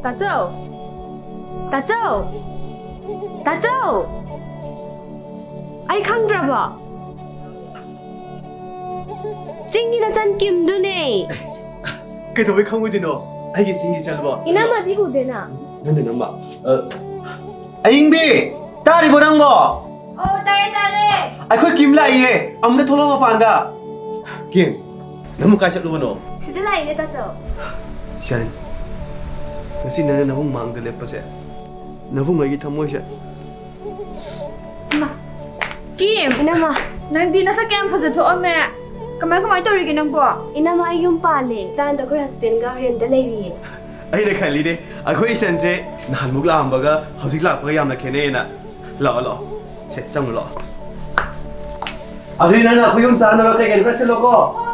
다조, 다조, 다조. 아이 강드라봐. 찡이나 짠 김두네. 그래도 왜 강우디노? 알게 생기 잘 봐. 이나마 비고 되나? 너는 엄마. 아잉비, 딸이 뭐란 거? 따래. 아이고 김라이에 아무데 돌아와 반다. 김, 너무 가셔 누구노? 지들라이네 다조. 산, kasi nana nabong mangdale pa siya. Nabong lagi tamo siya. 김, 이나마. 난 디나사 캠 퍼져 도어메. 그만 떠리게 는 거. 이나마 이용 빨래. 단도 그 하스벤가 렌데 레이리. Ay nakalide, ako isan je nahalmug la ambaga, hawsik la pa yam na kene na. Lo. Se chang lo. Adri na ako yung sana ba kay kan press lo ko.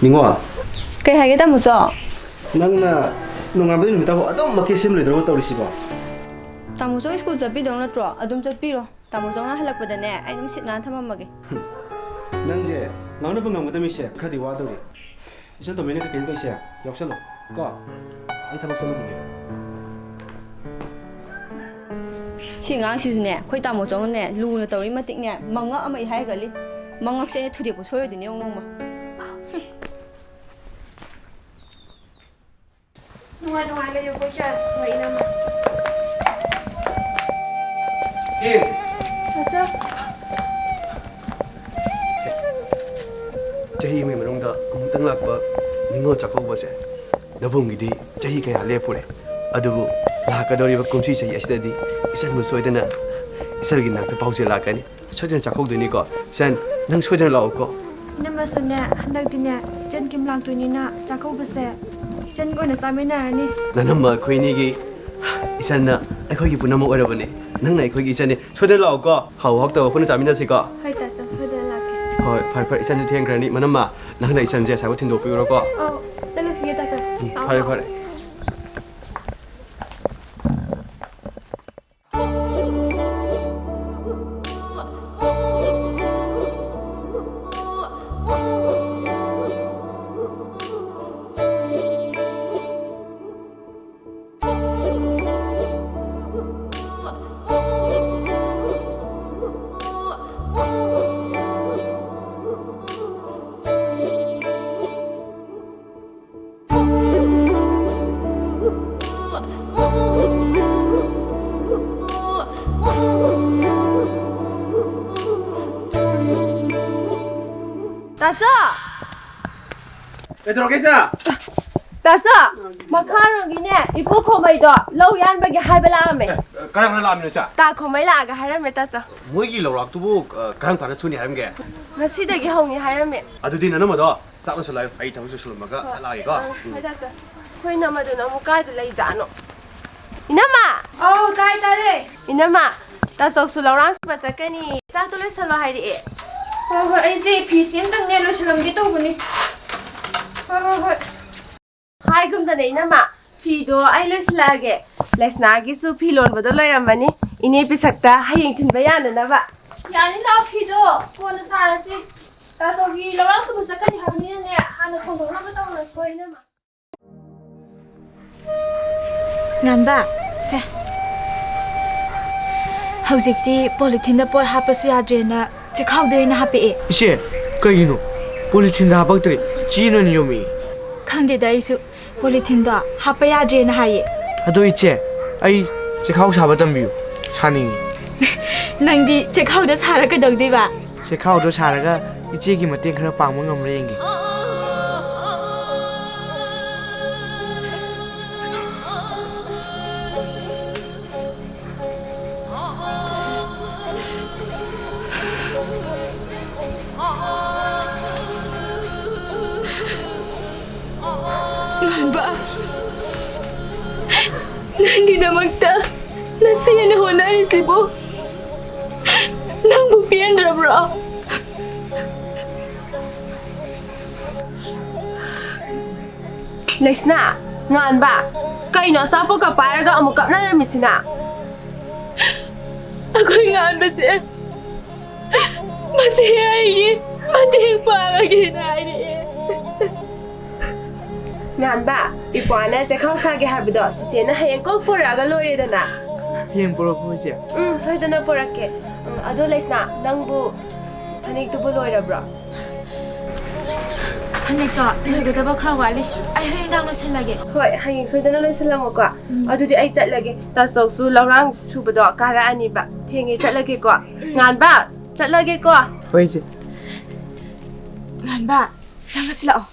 Ningwa, 그 하게다 무죠. nangna nungam din bitaw adom makisim le dro taw risiba. तामुजो school जब भी दोनों ट्रो अदुम जब भी रो तामुजो ना हलक बदने आई नम seat ना थमा मगे Nangje, ngawna bangam gadami siya, khadi wa daw. Isan to mene ka kento siya. Yaksalo. Ko. Ay tabak sa lubu. 시강 시수네 거의 तामुजो네 루나 떠리 마틱네 망가 아마 이 하이갈리 망가 세네 투디고 소요되네 용롱마 누가 게 요거 자 뭐 이나마 Kim. 맞아 Chahi mai manungda amtang lakpa ningo chakauba se nabungidi chahi kaya lepure adubu lakadori ba kumsi chahi asidadi isan mu soidana isargi nakta pause lakani soidana chakaudani ko san nang soidana law ko Nama sana hendak dina jen kim lang tu ni na cakau besar jen ko na sampai na ni nanamma khoini gi isanna akhoi gi punamo orabane nang nai khoi gi isane soidana law ko hau hok ta phun chamina si ko hai ta cak sudah lagi hoi phar isan ju theng grani manamma nang nai isan je sabo thindo pi ro ko oh jalan kita cak phar 다서 Pedro kesa 다서 마카롱이네 이포 코마이도 로얀 바게 하벨라메 karang na lamino cha 다 거마이라 가 하라메 따서 moigi lawrak tubu karang para chuni haramge ngasida기 홍이 하라메 adudi nanamado sakno salai ai thawu sulmaga alai ko hai 따서 koy namadu namu kaid lai jano inama 어 다이다레 inama 따서 sulawrang basakani chatule salo hairi ꯍꯣꯏ ꯑꯩꯁꯦ ꯐꯤꯁꯤ ꯑꯝꯇꯪꯅꯦ ꯂꯣꯏꯁꯤꯜꯂꯝꯒꯦ ꯇꯧꯕꯅꯤ ꯍꯣꯏ 하이금다네 inama 피도 ai loislage lesnagisu 피 론보도 loirambani ine pisakta hayeng thinba yananaba 야니 나 피도 ꯀꯣꯟꯅ ꯁꯥꯔꯁꯤ ꯇꯥꯇꯣꯒꯤ ꯂꯧꯔꯥꯡꯁꯨꯕ ꯆꯠꯀꯅꯤ ꯍꯥꯏꯕꯅꯤꯅꯅꯦ ꯍꯥꯟꯅ ꯊꯣꯡꯗꯣꯛꯅꯕ ꯇꯧꯔꯁꯤ ꯏꯅꯝꯃ ꯉꯥꯟꯕ ꯁꯦ ꯍꯧꯖꯤꯛꯇꯤ ꯄꯣꯂꯤꯊꯤꯟꯗ ꯄꯣꯠ ꯍꯥꯞꯄꯁꯨ ꯌꯥꯗ꯭ꯔꯦꯅ ꯆꯦꯈꯥꯎꯗ ꯑꯣꯏꯅ ꯍꯥꯞꯄꯛꯑꯦ 이제 그이노 폴리틴다 habaqtri 지는 요미 ꯈꯪꯗꯦꯗ ꯑꯩꯁꯨ ꯄꯣꯂꯤꯊꯤꯟꯗꯣ ꯍꯥꯞꯄ ꯌꯥꯗ꯭ꯔꯦꯅ ꯍꯥꯏꯌꯦ 아도 이제 아이 제카우 사바담비요 사닝이 ꯅꯪꯗꯤ ꯆꯦꯈꯥꯎꯗ ꯁꯥꯔ ꯀꯩꯗꯧꯗꯣꯏꯕ 제카우도 사라가 이제기 맞대 그런 빵문 엄레인기 ꯉꯥꯟꯕ Nanginamagta, nasiya na ho na isibo. Nang bupian rabra. Lesna, ngan ba? Kaino sapo ka paraga amukap na namisina. Ako'y nga ba siya? Masihayagin, matihig pa ang ginay. Ngan ba? Ipuana sa kausage habdo. Sisina hayang ko puraga lori dana. Hiyang puro po siya. Soy dana purake. Ado lesna, nangbu panig tubo lori bro. Haneka, nagagaba krawali. Ay, rin lang nasalagi. Hoy, hayang soy dana loy salamo ko. Ado di ay chatlage. Taso su laurang chubado kara ani ba. Tingi chatlage ko. Ngan ba? Chatlage ko. Hoy, siya. Ngan ba? Saan ka sila oh?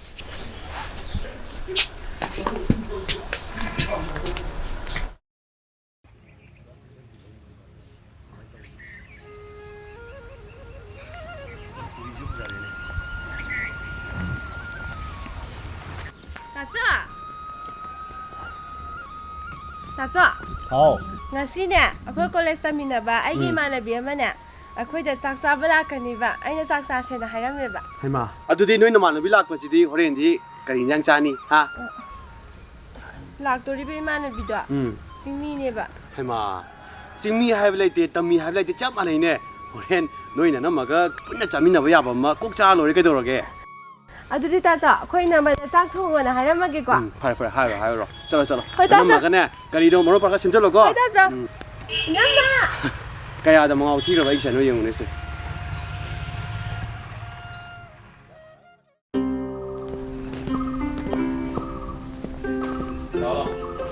Taso. Oo. Ngasi ne, ako'y college tamina ba? Ay imanabi ama ne. Ako'y da saksa bala kani ba? Ay na saksa siya na hayami ba? Haima. Adudi noy namanabi lakpasidi horendi kari injang chani ha? Laktori ba imanabi do? Jingmi ne ba? Haima. Singmi haib laite tammi haib laite chap manai ne. Horen noy na namaga punna chaminaba yaba ma kok cha lori kaidorage. Adudi taso, ako'y naman da sak thongwa na hayamagi ko. Fare fare hairo hairo. Chalo chalo. Hoy, Taso. Namaga ne kari do moro parka simjalo ko. Hoy taso. Nyama. Kaya da mga utiro ba iksa no yung nese.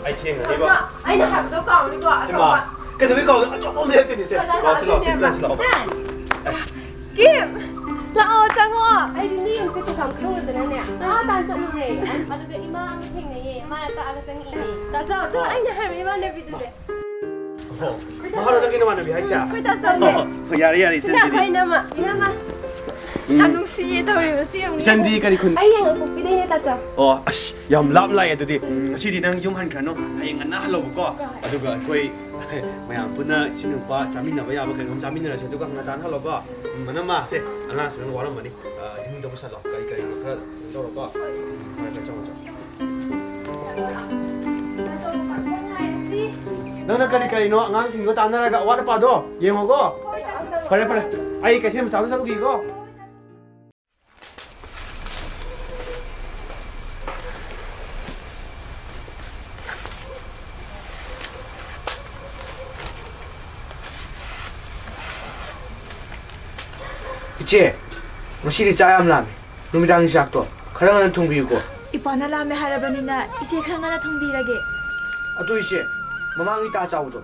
Ai thiên rồi đi ba. Ay na habdo ka ni ko. Haima. Cái thứ có cho bố mẹ cái gì xem. Xin lỗi xin lỗi. Kim. Lao chango. Ay ni yung sa chang khong da na ne. Tan sa ni. Adudi ima ang thing ne. Ma ta aga chang ini. Taso, to ay na habi imanabi do de. Mahalo na ginawa na bihay siya. Hoy taso. Yari Sina Sandy. kay nama. Inama. Anong siya tawari mo siya? Sandy ka kun. Ay yang ako piday ni taso. Oh, ash, yam lam lai adudi. Asidi nang yung han kano. Ay nga nahalo ko. Aduga koi mayam puna sinupa jaminaba yaba kay jaminara sa duga nga tan halo ko. Manama se anga sin waram mani. Hindi mo sa lo kay ka do ko. Ay ka chawo. Nang nagkali no ang sing ko tanaraga wala pa do. Yengo ko. Pare pare. Ay ka them sabu gi ko. Iche, masih caya am lami. Numitang sakto. Karang ang tungbi ko. Ipana lame harabani na isi kaya nga na tungbirage. Ato iche, mamang ita sa uto.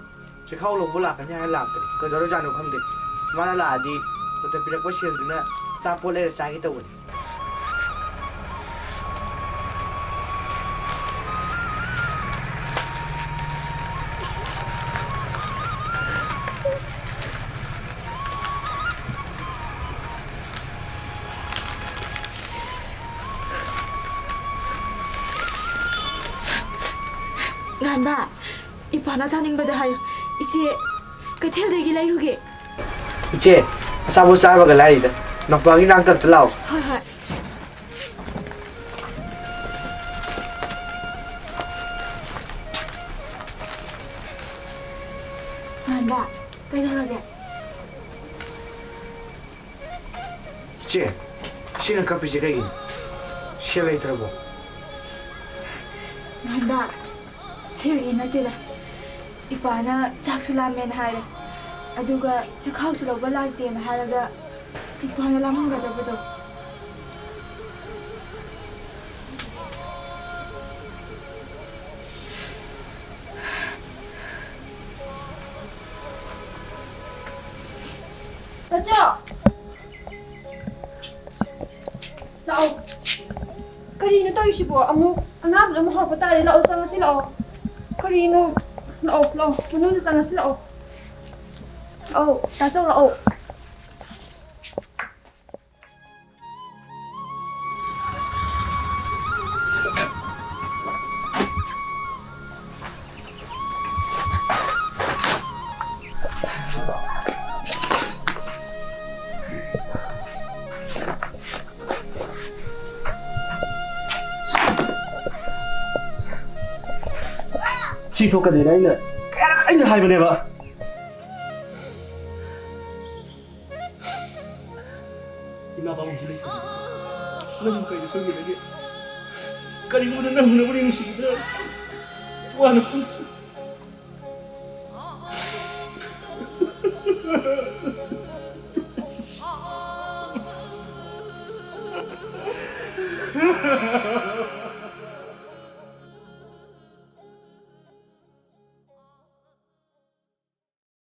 Si kau lo bola kanya halap tadi. Kau jaro jano kamde. Mana lah adi. Kau pirak pasien tu na sapol air sakit tu. Ngan ba? Ipana sa ning badahay. Isi katil de gilay ruge. Iche, asabo sa ba galay ida. Nakpagi nang tertelaw. Hoy hoy. Ngan ba? Kaya ruge. Iche, sino kapi si kain? Siya lay trabo. Ngan ba? Siri na tila. Ipana chaksulam hare. Aduga chakhaw suloba lagte na haraga. Ipana lamang gadabado. Tacho! Lao! Karino tayo sibo? Amo, anam, lumahal pa tayo. Lao, sanga sila o. Karino. Lao, lao. Puno na sanga sila o. Lao, taso lao. ꯊꯣꯛꯀꯅꯤꯅ ꯑꯩꯅ ꯍꯥꯏꯕꯅꯦꯕ ꯏꯃꯥ ꯄꯥꯕꯨꯡꯁꯨ ꯂꯩꯇꯕ ꯅꯪ ꯀꯩꯗ ꯁꯣꯏꯈꯤꯕꯒꯦ ꯀꯔꯤꯒꯨꯝꯕꯗ ꯅꯪꯅꯕꯨꯗꯤ ꯅꯨꯡꯁꯤꯗ꯭ꯔꯦ ꯋꯥꯅ ꯄꯨꯟꯁꯤ